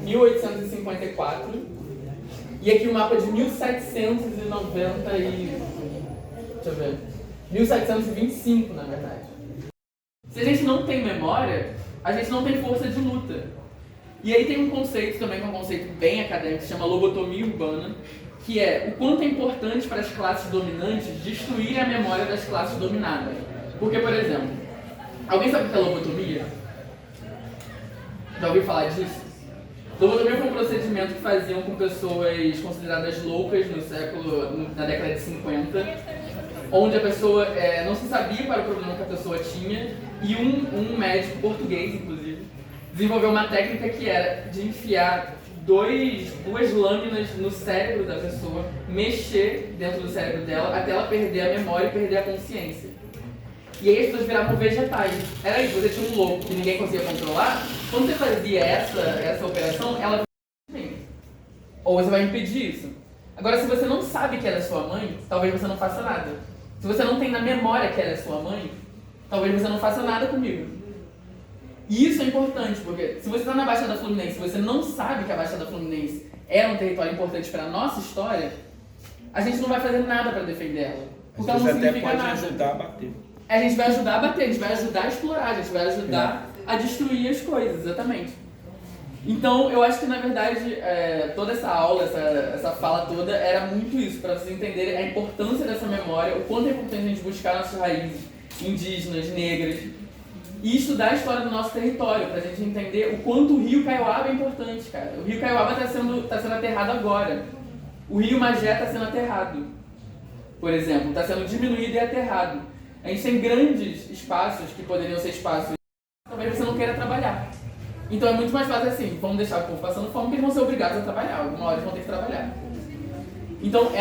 1854. E aqui o mapa de 1790 e... deixa eu ver. 1725, na verdade. Se a gente não tem memória, a gente não tem força de luta. E aí tem um conceito também, que é um conceito bem acadêmico, que se chama lobotomia urbana, que é o quanto é importante para as classes dominantes destruir a memória das classes dominadas. Porque, por exemplo, alguém sabe o que é lobotomia? Já ouviu falar disso? Lobotomia foi um procedimento que faziam com pessoas consideradas loucas na década de 50, onde a pessoa não se sabia qual era o problema que a pessoa tinha, e um médico português, inclusive, desenvolveu uma técnica que era de enfiar duas lâminas no cérebro da pessoa, mexer dentro do cérebro dela até ela perder a memória e perder a consciência. E aí as pessoas viravam vegetais. Era isso, você tinha um louco que ninguém conseguia controlar. Quando você fazia essa operação, ela... ou você vai impedir isso. Agora, se você não sabe que ela é sua mãe, talvez você não faça nada. Se você não tem na memória que ela é sua mãe, talvez você não faça nada comigo. E isso é importante, porque se você está na Baixada Fluminense e você não sabe que a Baixada Fluminense era um território importante para a nossa história, a gente não vai fazer nada para defender ela. Porque ela não significa nada. Ajudar a bater. A gente vai ajudar a bater, a gente vai ajudar a explorar, a gente vai ajudar a destruir as coisas, exatamente. Então, eu acho que, na verdade, toda essa aula, essa fala toda, era muito isso, para vocês entenderem a importância dessa memória, o quanto é importante a gente buscar nossas raízes indígenas, negras, e estudar a história do nosso território, para a gente entender o quanto o rio Kaiowaba é importante, cara. O rio Kaiowaba está sendo aterrado agora. O rio Magé está sendo aterrado, por exemplo, está sendo diminuído e aterrado. A gente tem grandes espaços que poderiam ser espaços que talvez você não queira trabalhar. Então é muito mais fácil assim, vamos deixar o povo passando fome, porque eles vão ser obrigados a trabalhar, alguma hora eles vão ter que trabalhar. Então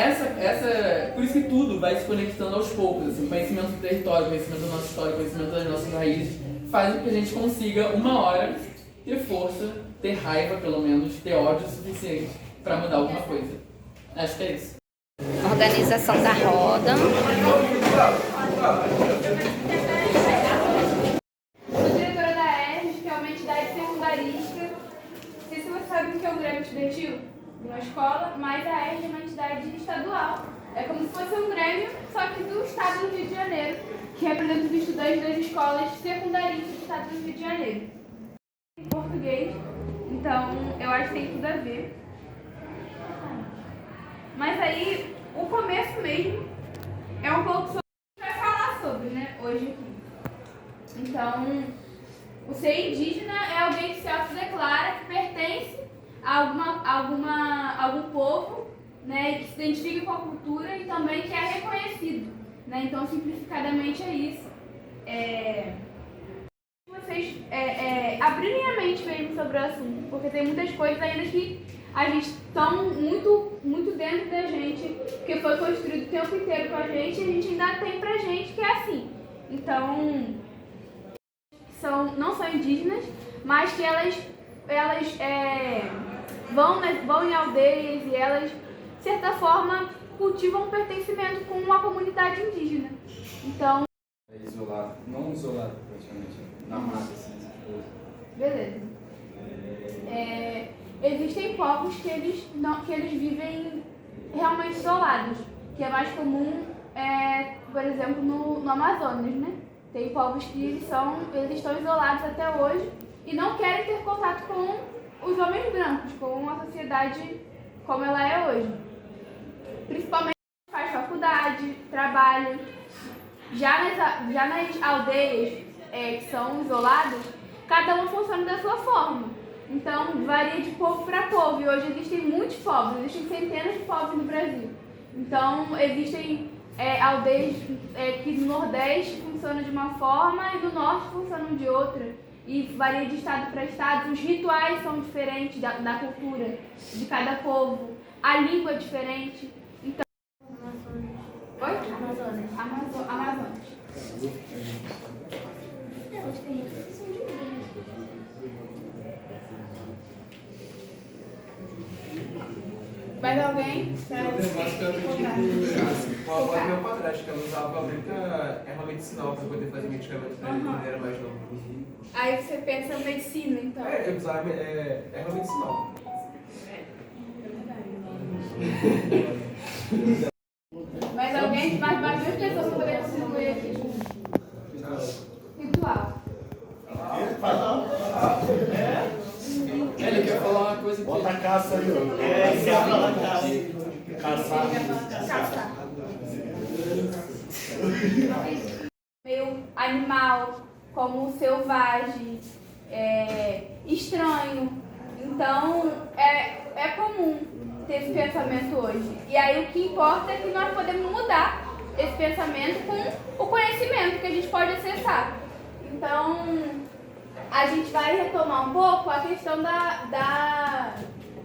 por isso que tudo vai se conectando aos poucos, assim, o conhecimento do território, o conhecimento da nossa história, o conhecimento das nossas raízes, faz com que a gente consiga, uma hora, ter força, ter raiva pelo menos, ter ódio suficiente para mudar alguma coisa. Acho que é isso. Organização da roda. Sou diretora da ERJ, que é uma entidade secundarista. Não sei se você sabe o que é um Grêmio Estudantil numa escola, mas a ERJ é uma entidade estadual. É como se fosse um Grêmio, só que do estado do Rio de Janeiro, que representa os estudantes das escolas secundaristas do estado do Rio de Janeiro. Em português, então eu acho que tem tudo a ver. Mas aí, o começo mesmo é um pouco sobre o que a gente vai falar sobre, né, hoje aqui. Então, o ser indígena é alguém que se autodeclara, que pertence a algum povo, né, que se identifica com a cultura e também que é reconhecido, né? Então, simplificadamente é isso. Vocês abrirem a mente mesmo sobre o assunto, porque tem muitas coisas ainda que a gente estão muito dentro da gente, que foi construído o tempo inteiro com a gente, e a gente ainda tem pra gente que é assim. Então, não são indígenas, mas que elas vão em aldeias e elas, de certa forma, cultivam um pertencimento com uma comunidade indígena. Então... É isolado, não isolado praticamente, na mata, assim, essas coisas. Beleza. Existem povos que eles vivem realmente isolados, que é mais comum, por exemplo, no Amazonas, né? Tem povos que eles estão isolados até hoje e não querem ter contato com os homens brancos, com a sociedade como ela é hoje. Principalmente faz faculdade, trabalho. Já nas aldeias que são isoladas, cada um funciona da sua forma. Então, varia de povo para povo. E hoje existem muitos povos, existem centenas de povos no Brasil. Então, existem aldeias que no Nordeste funcionam de uma forma e no Norte funcionam de outra. E varia de estado para estado. Os rituais são diferentes da cultura de cada povo. A língua é diferente. Então... Oi? Amazonas. Mais alguém? O avô do meu padrasto, que ela usava muita erva medicinal para poder fazer medicamento para ele quando ele era mais novo. Aí Aí você pensa em medicina, então. Alzheimer é erva medicinal. Mas alguém, mais duas pessoas vão poder contribuir aqui. Ritual. Ele quer falar uma coisa que... Bota a caça aí, ó. Ele quer falar caçar. Caçar. Meio animal, como selvagem, estranho. Então, é comum ter esse pensamento hoje. E aí o que importa é que nós podemos mudar esse pensamento com o conhecimento que a gente pode acessar. Então, a gente vai retomar um pouco a questão da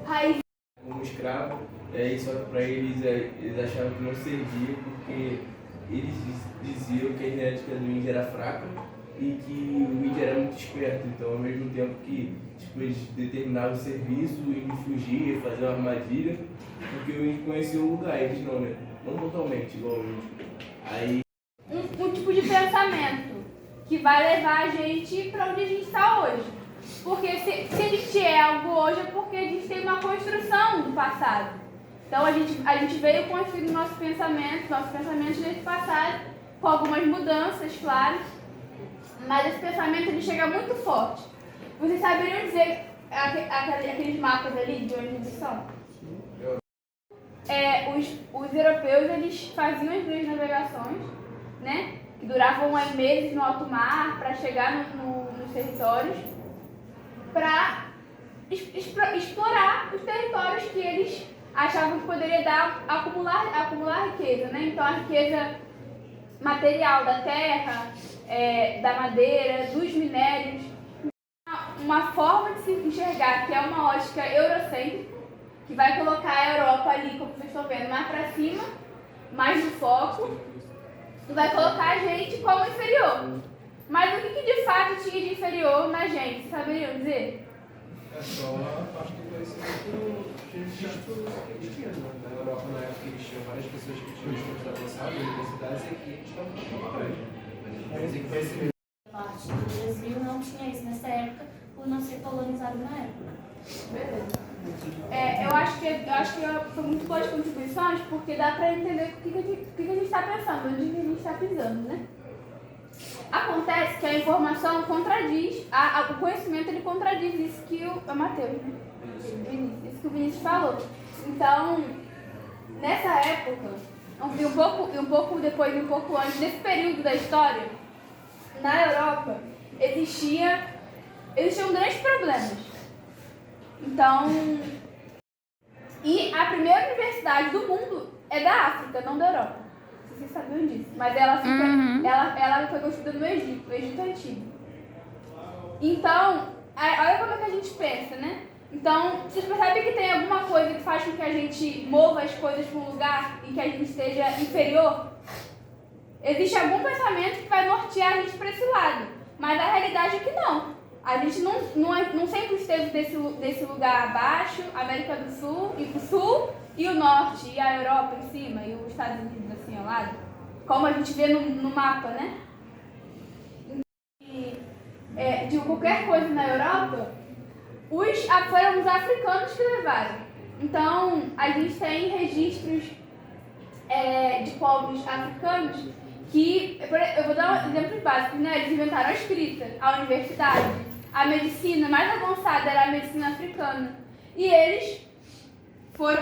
raiz. Como escravo, só que para eles, eles achavam que não servia porque eles diziam que a genética do índio era fraca e que o índio era muito esperto. Então, ao mesmo tempo que eles determinavam o serviço, o índio fugia, fazia uma armadilha, porque o índio conhecia o lugar, eles não, né? Não totalmente igual o índio. Aí... Um tipo de pensamento que vai levar a gente para onde a gente está hoje. Porque se a gente é algo hoje é porque a gente tem uma construção do passado. Então a gente veio construindo nossos pensamentos nesse passado, com algumas mudanças, claro. Mas esse pensamento ele chega muito forte. Vocês saberiam dizer aqueles mapas ali de onde eles são? Os europeus eles faziam as grandes navegações, né? Que duravam aí meses no alto mar para chegar nos territórios, para explorar os territórios que eles achavam que poderia acumular riqueza, né? Então a riqueza material da terra, da madeira, dos minérios. Uma forma de se enxergar que é uma ótica eurocêntrica, que vai colocar a Europa ali, como vocês estão vendo, mais para cima, mais no foco, e vai colocar a gente como inferior. Mas o que de fato tinha de inferior na gente? Saberiam dizer? É só, acho que conhecimento registro que eles tinham, né? Na Europa, na época, eles tinham várias pessoas que tinham estudos avançados, universidades, e aqui estavam um pouco atrás. Mas em conhecimento. Parte do Brasil não tinha isso nessa época, por não ser colonizado na época. Beleza. Eu acho que foi muito boas contribuições, porque dá para entender o que a gente está pensando, onde a gente está pisando, né? Acontece que a informação contradiz, o conhecimento ele contradiz isso que o Matheus, né? Isso que o Vinícius falou. Então, nessa época, um pouco depois e um pouco antes, nesse período da história, na Europa, existiam grandes problemas. Então, e a primeira universidade do mundo é da África, não da Europa. Vocês sabiam disso. Mas ela foi construída no Egito Antigo. Então, olha como é que a gente pensa, né? Então, vocês percebem que tem alguma coisa que faz com que a gente mova as coisas para um lugar em que a gente esteja inferior? Existe algum pensamento que vai nortear a gente para esse lado. Mas a realidade é que não. A gente não sempre esteve desse lugar abaixo, América do Sul e o norte, e a Europa em cima, e os Estados Unidos assim ao lado, como a gente vê no mapa, né? De qualquer coisa na Europa, foram os africanos que levaram. Então, a gente tem registros de povos africanos que, eu vou dar exemplos básicos, né? Eles inventaram a escrita, a universidade. A medicina mais avançada era a medicina africana. E eles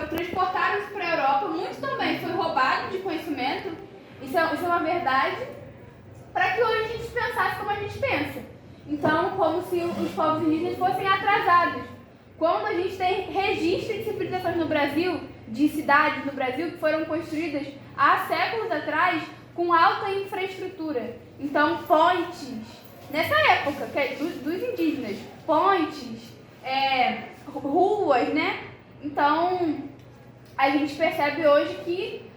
transportaram isso para a Europa, muito também foi roubado de conhecimento, isso é uma verdade, para que hoje a gente pensasse como a gente pensa. Então, como se os povos indígenas fossem atrasados. Quando a gente tem registro de civilizações no Brasil, de cidades no Brasil que foram construídas há séculos atrás com alta infraestrutura. Então, pontes, nessa época, que é dos indígenas, pontes, ruas, né? Então, a gente percebe hoje que...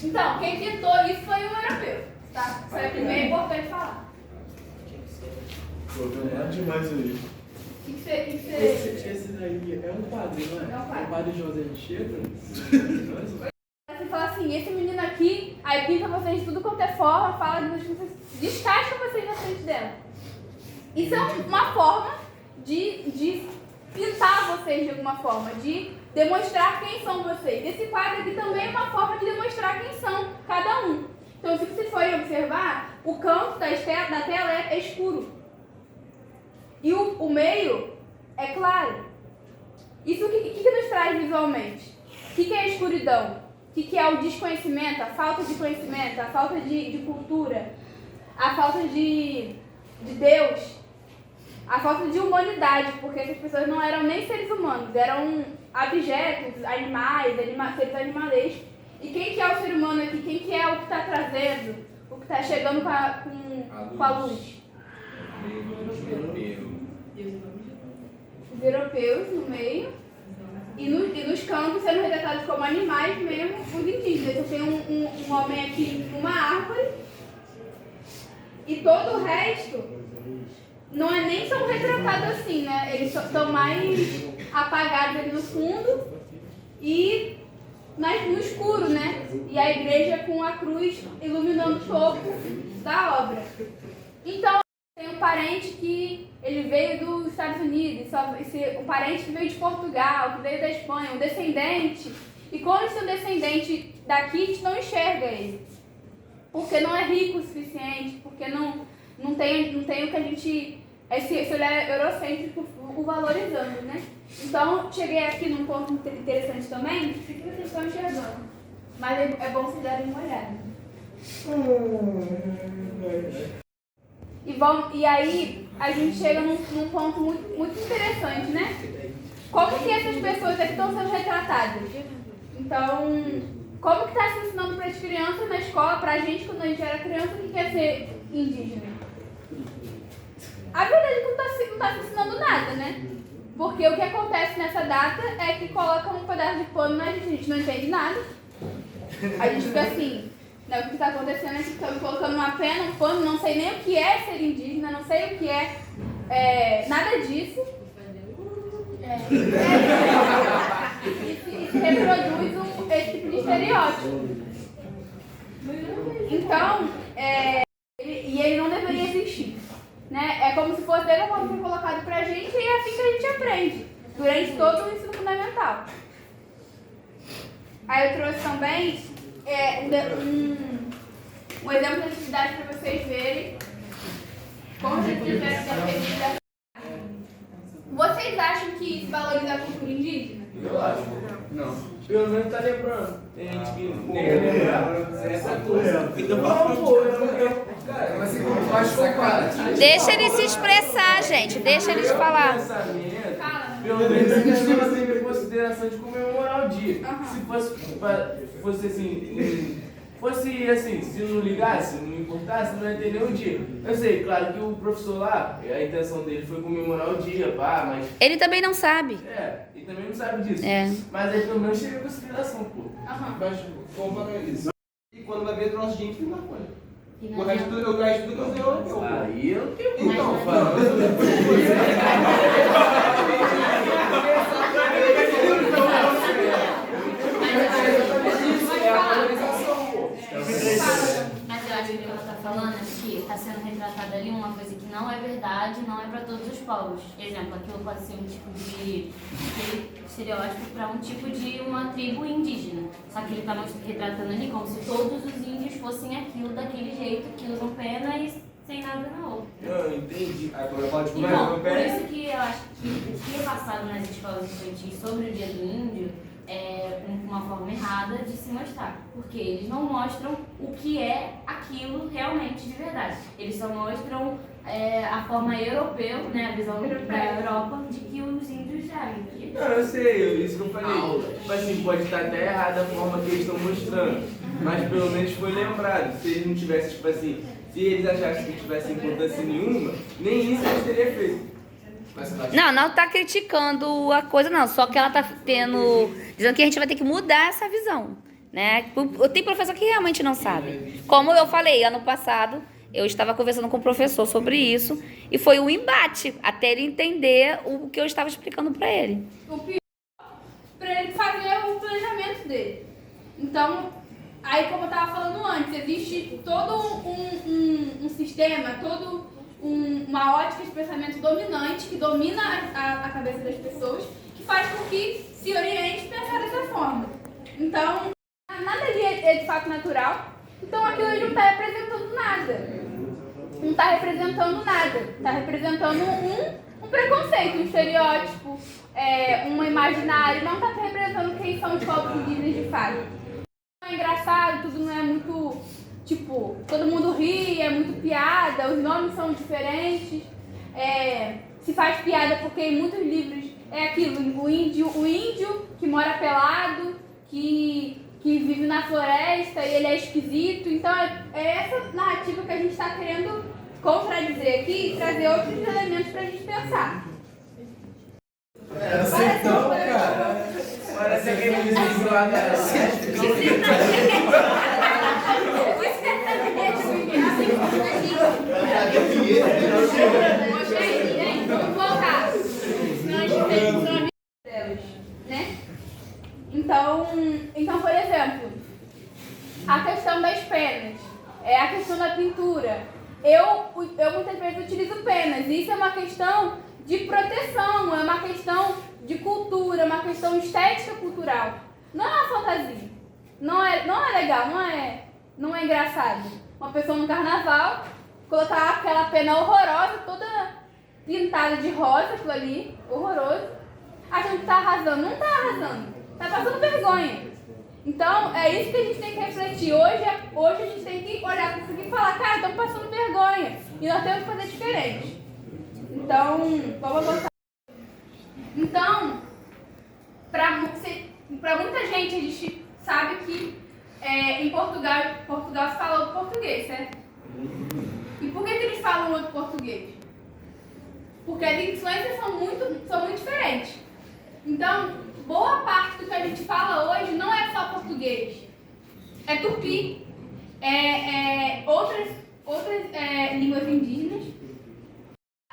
Então, quem pintou isso foi um europeu, tá? Isso é primeiro importante falar. Nada demais aí. Esse daí é um padre, não é? É um padre. O padre José Anchieta. Você fala assim, esse menino aqui, aí Aí pinta vocês de tudo quanto é forma, fala de vocês, descasca vocês na frente dela. Isso é uma forma de pintar vocês de alguma forma, de demonstrar quem são vocês. Esse quadro aqui também é uma forma de demonstrar quem são cada um. Então, se vocês forem observar, o canto da tela é escuro. E o meio é claro. Isso o que nos traz visualmente? O que é a escuridão? O que é o desconhecimento, a falta de conhecimento, a falta de cultura, a falta de Deus, a falta de humanidade, porque essas pessoas não eram nem seres humanos, eram objetos, animais, seres animalescos. E quem que é o ser humano aqui? Quem que é o que está trazendo, o que está chegando com a luz? Os europeus no meio e nos campos sendo retratados como animais mesmo, os indígenas. Então tem um homem aqui numa árvore e todo o resto não é nem tão retratado assim, né? Eles estão mais apagados ali no fundo e no escuro, né? E a igreja com a cruz iluminando o topo da obra. Então, tem um parente que ele veio dos Estados Unidos, um parente que veio de Portugal, que veio da Espanha, um descendente. E quando esse descendente daqui, a gente não enxerga ele. Porque não é rico o suficiente, porque não tem o que a gente... Esse olhar eurocêntrico o valorizando, né? Então, cheguei aqui num ponto interessante também, que vocês estão enxergando. Mas é bom vocês darem uma olhada. E aí, a gente chega num ponto muito interessante, né? Como que essas pessoas aqui estão sendo retratadas? Então, como que está se ensinando para as crianças na escola, para a gente, quando a gente era criança, que quer ser indígena? A verdade é que não está se ensinando nada, né? Porque o que acontece nessa data é que colocam um pedaço de pano na gente, a gente não entende nada. A gente fica assim, né, o que está acontecendo é que estão colocando uma pena, um pano, não sei nem o que é ser indígena, não sei o que é nada disso. E se reproduz esse tipo de estereótipo. Então, ele não deveria existir. Né? É como se fosse dele como foi colocado pra gente e é assim que a gente aprende durante todo o ensino fundamental. Aí eu trouxe também um exemplo de atividade para vocês verem como se tivesse a. Vocês acham que isso valoriza a cultura indígena? Eu acho. Não. Pelo menos tá lembrando. Tem gente que nem lembrar essa coisa. Então, cara, mas eu acho que Deixa eles se expressar, gente. Deixa eles falar. Pelo menos a gente leva em consideração de comemorar o dia. Se fosse assim, fosse assim, se não ligasse, não importasse, não ia ter nenhum dia. Eu sei, claro que o professor lá, a intenção dele foi comemorar o dia, pá, mas... Ele também não sabe. Ele também não sabe disso. Mas aí pelo menos chega em consideração, pô. Mas como para isso? E quando vai ver o nosso dia, fica na folha. O resto do Aí eu não tenho então, Mas eu acho que o que ela está falando é que está sendo retratada ali uma coisa que não é verdade, não é para todos os povos. Exemplo, aquilo pode ser um tipo de estereótipo para um tipo de uma tribo indígena. Só que ele está retratando ali como se todos os índios fossem aquilo daquele jeito, que usam pena e sem nada na outra. Eu entendi. Agora pode Então, por isso que eu acho que o que é passado nas escolas infantis sobre o dia do índio é uma forma errada de se mostrar, porque eles não mostram o que é aquilo realmente de verdade. Eles só mostram a forma europeu, né, a visão da Europa de que os índios eram. Não, eu sei, isso que eu falei. Tipo assim, pode estar até errada a forma que eles estão mostrando, mas pelo menos foi lembrado. Se eles não tivessem, tipo assim, se eles achassem que não tivesse importância nenhuma, nem isso eles teriam feito. Não tá criticando a coisa, não. Só que ela tá dizendo que a gente vai ter que mudar essa visão, né? Tem professor que realmente não sabe. Como eu falei, ano passado, eu estava conversando com o professor sobre isso e foi um embate até ele entender o que eu estava explicando para ele. O pior, para ele fazer o planejamento dele. Então, Aí, como eu estava falando antes, existe todo um sistema, uma ótica de pensamento dominante que domina a cabeça das pessoas, que faz com que se oriente pensar dessa forma. Então, nada ali é de fato natural, então aquilo ali não está representando nada. Não está representando nada, está representando um preconceito, um estereótipo, um imaginário, não está representando quem são os povos indígenas de fato. Não é engraçado, tudo não é muito, tipo, todo mundo ri, é muito piada, os nomes são diferentes, se faz piada porque em muitos livros é aquilo, o índio que mora pelado, que vive na floresta e ele é esquisito. Então é essa narrativa que a gente está querendo contradizer aqui e trazer outros elementos para a gente pensar. Então, cara. Parece aquele livro lá da Vamos voltar. Senão a gente tem delas, né? Então, por exemplo, a questão das penas, a questão da pintura. Eu muitas vezes utilizo penas. Isso é uma questão de proteção, é uma questão de cultura, é uma questão estética cultural. Não é uma fantasia. Não é legal, não é engraçado. Uma pessoa no carnaval colocar aquela pena horrorosa, toda pintada de rosa, aquilo ali, horroroso, achando que tá arrasando. Não tá arrasando, tá passando vergonha. Então, é isso que a gente tem que refletir. Hoje a gente tem que olhar para isso aqui e falar, cara, estamos passando vergonha. E nós temos que fazer diferente. Então, vamos avançar. Então, para muita gente, a gente sabe que em Portugal se fala outro português, certo? E por que eles falam outro português? Porque as influências são muito diferentes. Então, boa parte do que a gente fala hoje não é só português. É tupi, outras línguas indígenas.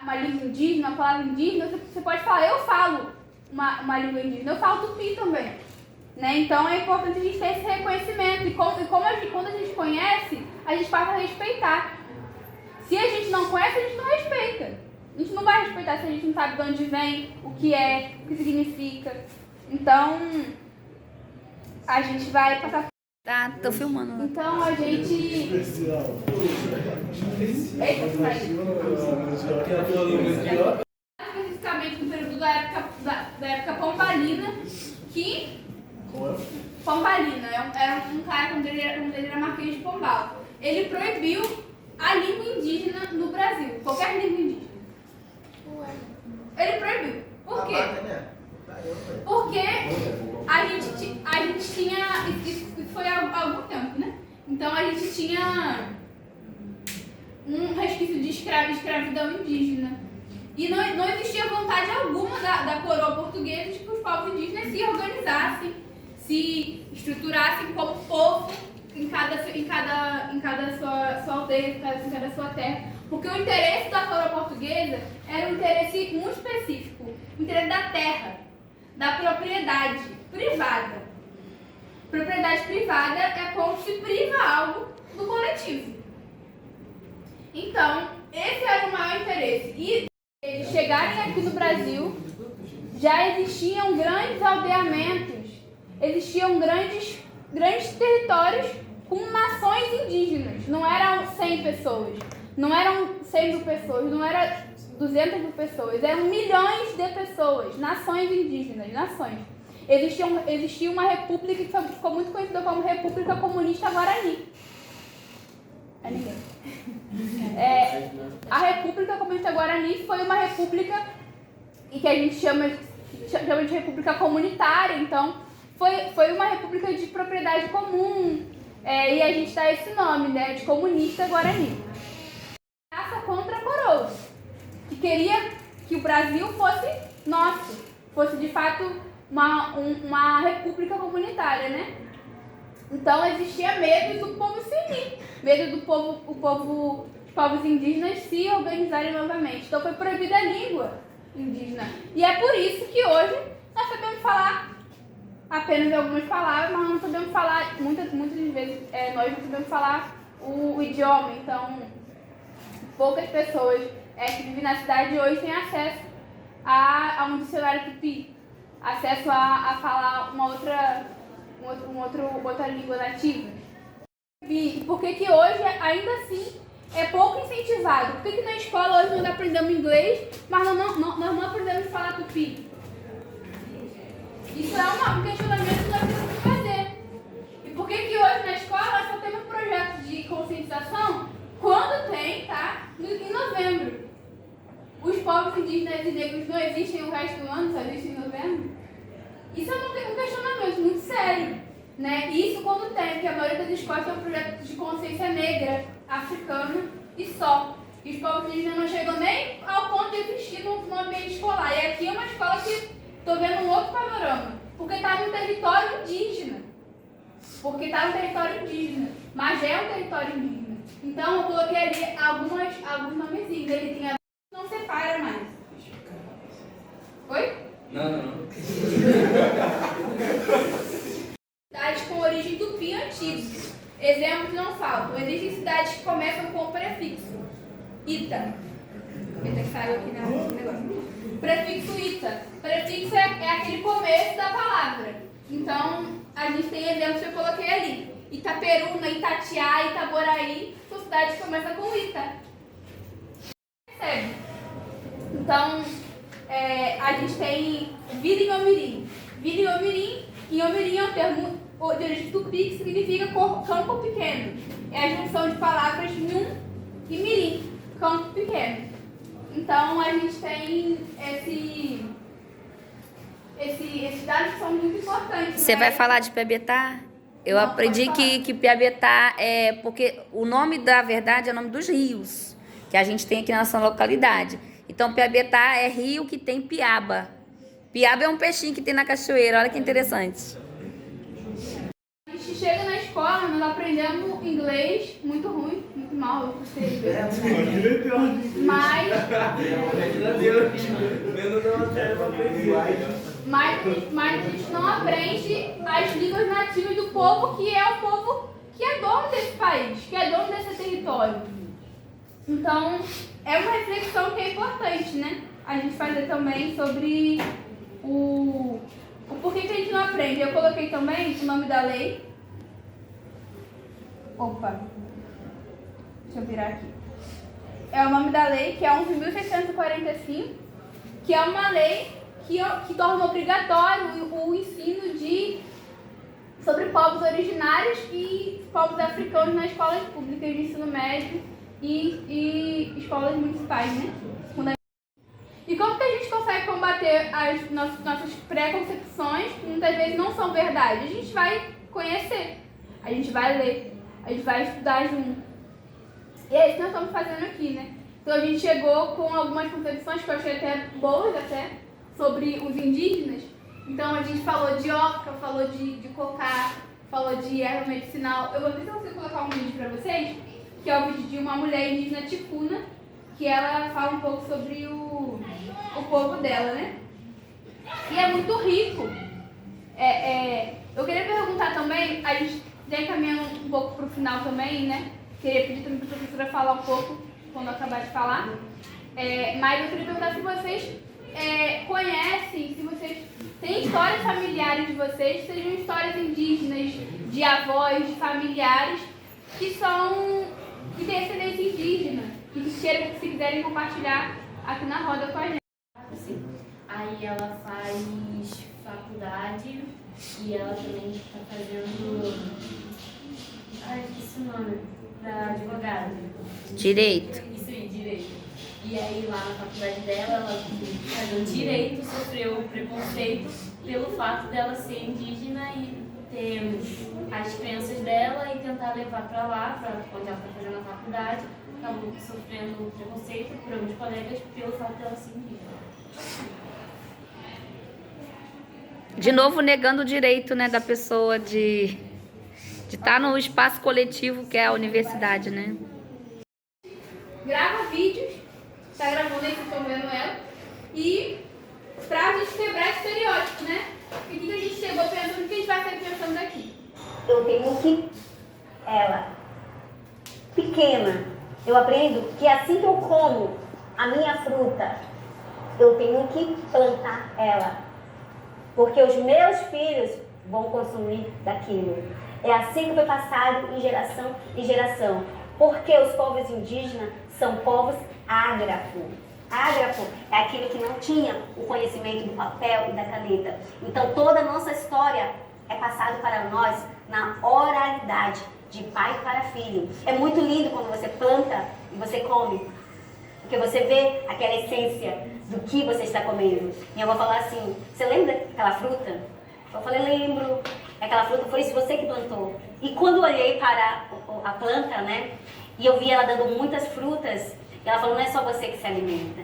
Uma língua indígena, uma palavra indígena, você pode falar, eu falo uma língua indígena, eu falo tupi também. Né? Então é importante a gente ter esse reconhecimento. E quando a gente conhece, a gente passa a respeitar. Se a gente não conhece, a gente não respeita. A gente não vai respeitar se a gente não sabe de onde vem, o que significa. Então, a gente vai passar... Tá, tô filmando. Então, a gente... Especificamente no período da época pombalina, que... Pombalina, era um cara, quando ele era Marquês de Pombal. Ele proibiu a língua indígena no Brasil, qualquer língua indígena. Ele proibiu. Por quê? Porque a gente tinha, isso foi há algum tempo, né? Então a gente tinha um resquício de escravidão indígena. E não existia vontade alguma da coroa portuguesa de que os povos indígenas se organizassem, se estruturassem como povo em cada sua aldeia, em cada sua terra. Porque o interesse da coroa portuguesa era um interesse muito específico, o interesse da terra, da propriedade privada. Propriedade privada é como se priva algo do coletivo. Então, esse era o maior interesse. E eles chegarem aqui no Brasil, já existiam grandes aldeamentos, existiam grandes territórios com nações indígenas. Não eram 100 pessoas, não eram 100 mil pessoas, não eram 200 mil pessoas, eram milhões de pessoas, nações indígenas, nações. Existia uma república que ficou muito conhecida como República Comunista Guarani. É ninguém. A República Comunista Guarani foi uma república que a gente chama de república comunitária, então foi uma república de propriedade comum, e a gente dá esse nome, né, de Comunista Guarani. Raça contra a coroa, que queria que o Brasil fosse nosso, fosse de fato uma república comunitária, né? Então existia medo do povo se unir, medo do povo, os povos indígenas se organizarem novamente. Então foi proibida a língua indígena. E é por isso que hoje nós sabemos falar apenas algumas palavras, mas não sabemos falar, muitas vezes nós não sabemos falar o idioma, então poucas pessoas que vivem na cidade hoje têm acesso a um dicionário tupi, acesso a falar uma outra língua nativa. E por que hoje, ainda assim, é pouco incentivado? Por que na escola hoje nós aprendemos inglês, mas nós não aprendemos a falar tupi? Isso é um questionamento que nós temos que fazer. E por que hoje na escola nós só temos projetos de conscientização quando tem, tá? Em novembro. Os povos indígenas e negros não existem o resto do ano, só existem em novembro? Isso é um questionamento muito sério, né? Isso quando tem, porque a maioria das escolas tem um projeto de consciência negra, africana e só. E os povos indígenas não chegam nem ao ponto de existir no ambiente escolar. E aqui é uma escola que estou vendo um outro panorama, porque está no território indígena. Mas é um território indígena. Então eu coloquei ali alguns nomezinhos. Ele tem a... não separa mais. Oi? Não. Cidades com origem tupi antiga. Exemplos não faltam. Existem cidades que começam com o prefixo ita. Eita, que saiu aqui no negócio. Prefixo ita. Prefixo é aquele começo da palavra. Então, a gente tem exemplos que eu coloquei ali. Itaperuna, Itatiaia, Itaboraí, são cidades que começam com ita. Percebe? Então, a gente tem vida em Omirim. Vida em Omirim. Em Omirim é um termo de origem tupi que significa campo pequeno. É a junção de palavras nhum e mirim, campo pequeno. Então a gente tem esses dados que são muito importantes. Você vai falar de Piabetá? Eu aprendi que Piabetá é... porque o nome, da verdade, é o nome dos rios que a gente tem aqui na nossa localidade. Então, Piabetá é rio que tem piaba. Piaba é um peixinho que tem na cachoeira. Olha que interessante. A gente chega na escola, nós aprendemos inglês muito ruim, muito mal, eu gostei. Mas a gente não aprende as línguas nativas do povo, que é o povo que é dono desse país, que é dono desse território. Então, é uma reflexão que é importante, né? A gente fazer também sobre o porquê que a gente não aprende. Eu coloquei também o nome da lei. Opa, deixa eu virar aqui. É o nome da lei, que é 11.645, que é uma lei que torna obrigatório o ensino sobre povos originários e povos africanos nas escolas públicas de ensino médio e escolas municipais, né? E como que a gente consegue combater as nossas preconcepções, que muitas vezes não são verdade? A gente vai conhecer, a gente vai ler, a gente vai estudar junto. E é isso que nós estamos fazendo aqui, né? Então a gente chegou com algumas concepções que eu achei até boas, sobre os indígenas. Então a gente falou de oca, falou de cocá, falou de erva medicinal. Eu vou ver se eu consigo colocar um vídeo para vocês, que é o vídeo de uma mulher indígena ticuna, que ela fala um pouco sobre o povo dela, né? E é muito rico. Eu queria perguntar também, a gente já encaminhando um pouco para o final também, né? Queria pedir também para a professora falar um pouco quando eu acabar de falar. Mas eu queria perguntar se vocês conhecem, se vocês têm histórias familiares de vocês, sejam histórias indígenas, de avós, de familiares, que têm ascendência indígena e se quiserem compartilhar aqui na roda com a gente. Sim. Aí ela faz faculdade e ela também está fazendo... esqueci o nome, para advogada. Direito. Isso aí, direito. E aí lá na faculdade dela, ela fazendo direito, sofreu preconceito pelo fato dela ser indígena e ter as crenças dela e tentar levar para lá, para onde ela está fazendo a faculdade. Acabou sofrendo preconceito por alguns colegas pelo fato dela ser indígena. De novo, negando o direito, né, da pessoa de estar no espaço coletivo que é a universidade, né? Grava vídeos, tá gravando aí, vocês estão vendo ela, e pra gente quebrar estereótipos, né? E o que a gente chegou pensando eu tenho que... Ela, pequena, eu aprendo que assim que eu como a minha fruta, eu tenho que plantar ela. Porque os meus filhos vão consumir daquilo. É assim que foi passado em geração em geração. Porque os povos indígenas são povos ágrafos. Ágrafo é aquilo que não tinha o conhecimento do papel e da caneta. Então toda a nossa história é passada para nós na oralidade, de pai para filho. É muito lindo quando você planta e você come. Porque você vê aquela essência do que você está comendo. E eu vou falar assim, você lembra daquela fruta? Eu falei, lembro. Aquela fruta foi isso você que plantou. E quando eu olhei para a planta, né? E eu vi ela dando muitas frutas. E ela falou, não é só você que se alimenta.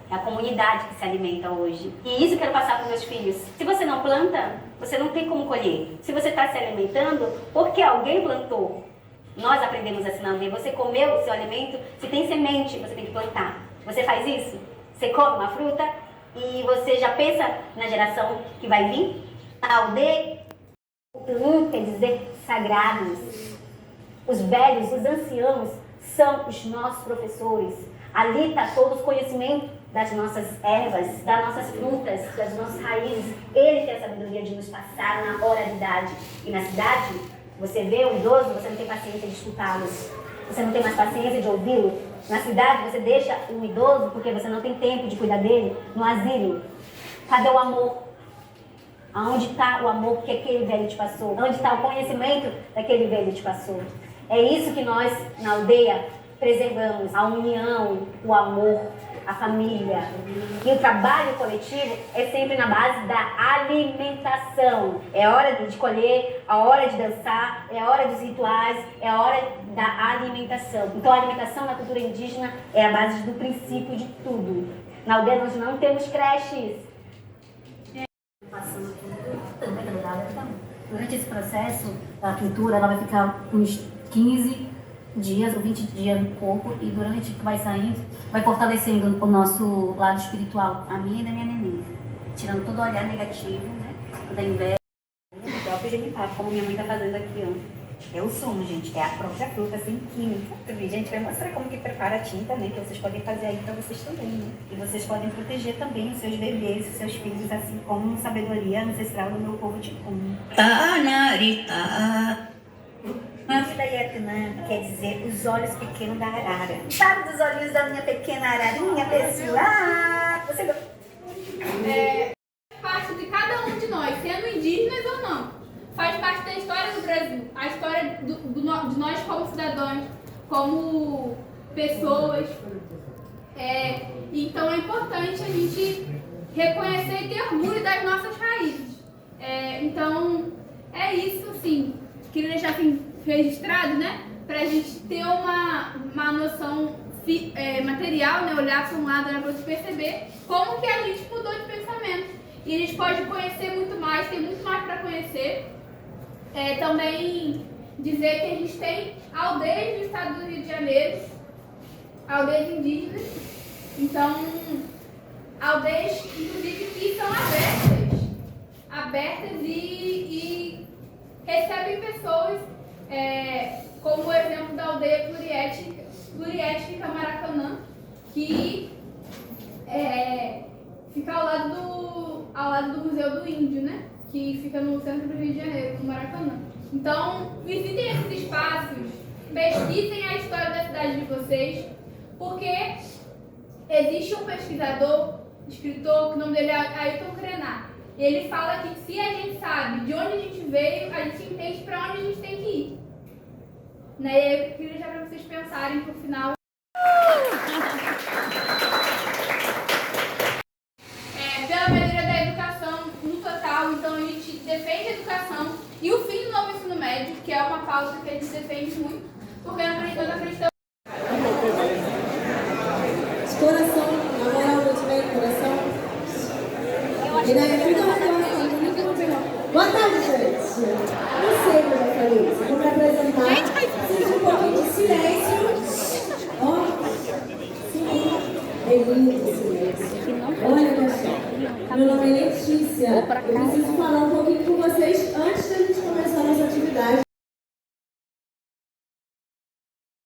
É a comunidade que se alimenta hoje. E isso eu quero passar para meus filhos. Se você não planta, você não tem como colher. Se você está se alimentando, porque alguém plantou. Nós aprendemos assim na aldeia. Você comeu o seu alimento, se tem semente, você tem que plantar. Você faz isso? Você come uma fruta e você já pensa na geração que vai vir? A aldeia quer dizer sagrados. Os velhos, os anciãos, são os nossos professores. Ali está todo o conhecimento das nossas ervas, das nossas frutas, das nossas raízes. Ele tem a sabedoria de nos passar na oralidade. E na cidade, você vê o idoso, você não tem paciência de escutá-los. Você não tem mais paciência de ouvi-lo. Na cidade, você deixa o idoso porque você não tem tempo de cuidar dele no asilo. Cadê o amor? Aonde está o amor que aquele velho te passou? Onde está o conhecimento daquele velho te passou? É isso que nós, na aldeia, preservamos. A união, o amor, a família. E o trabalho coletivo é sempre na base da alimentação. É hora de colher, a hora de dançar, é a hora dos rituais, é a hora da alimentação. Então a alimentação na cultura indígena é a base do princípio de tudo. Na aldeia nós não temos creches. Durante esse processo, a pintura ela vai ficar uns 15 dias ou 20 dias no corpo e durante que vai saindo, vai fortalecendo o nosso lado espiritual, a minha e da minha neném. Tirando todo o olhar negativo, né? Da inveja, do próprio genital, como minha mãe tá fazendo aqui, ó. É o sumo, gente, é a própria fruta, sem química. A gente vai mostrar como que prepara a tinta, né? Que vocês podem fazer aí pra vocês também, né? E vocês podem proteger também os seus bebês, os seus filhos, assim como sabedoria ancestral do meu povo de Kumo. Mandayatanã quer dizer os olhos pequenos da arara. Sabe dos olhinhos da minha pequena ararinha, pessoal? Você parte de cada um de nós, sendo indígenas ou não. Faz parte da história do Brasil, a história de nós como cidadãos, como pessoas. Então é importante a gente reconhecer e ter orgulho das nossas raízes. Então é isso, assim, queria deixar assim, registrado, né? Pra gente ter uma noção material, né? Olhar para um lado, né? Pra gente perceber como que a gente mudou de pensamento. E a gente pode conhecer muito mais, tem muito mais para conhecer. Também dizer que a gente tem aldeias no estado do Rio de Janeiro, aldeias indígenas. Então, aldeias, inclusive, que são abertas e recebem pessoas, como o exemplo da aldeia pluriétnica Maracanã, que fica ao lado do Museu do Índio, né? Que fica no centro do Rio de Janeiro, no Maracanã. Então, visitem esses espaços, pesquisem a história da cidade de vocês, porque existe um pesquisador, escritor, que o nome dele é Ailton Krenar. E ele fala que se a gente sabe de onde a gente veio, a gente entende para onde a gente tem que ir. Né? E eu queria já para vocês pensarem pro final. Pela melhoria da educação no total, então a gente defende a educação e o fim do novo ensino médio, que é uma pauta que a gente defende muito, porque na frente da questão. Coração, na moral, eu tiver coração. E daí tudo é uma relação muito. Boa tarde, gente. Não sei como eu falei isso. Vou me apresentar. Seja um pouquinho de silêncio. Ó. Sim. É lindo o silêncio. Olha, pessoal. Meu nome é Letícia. Eu preciso falar um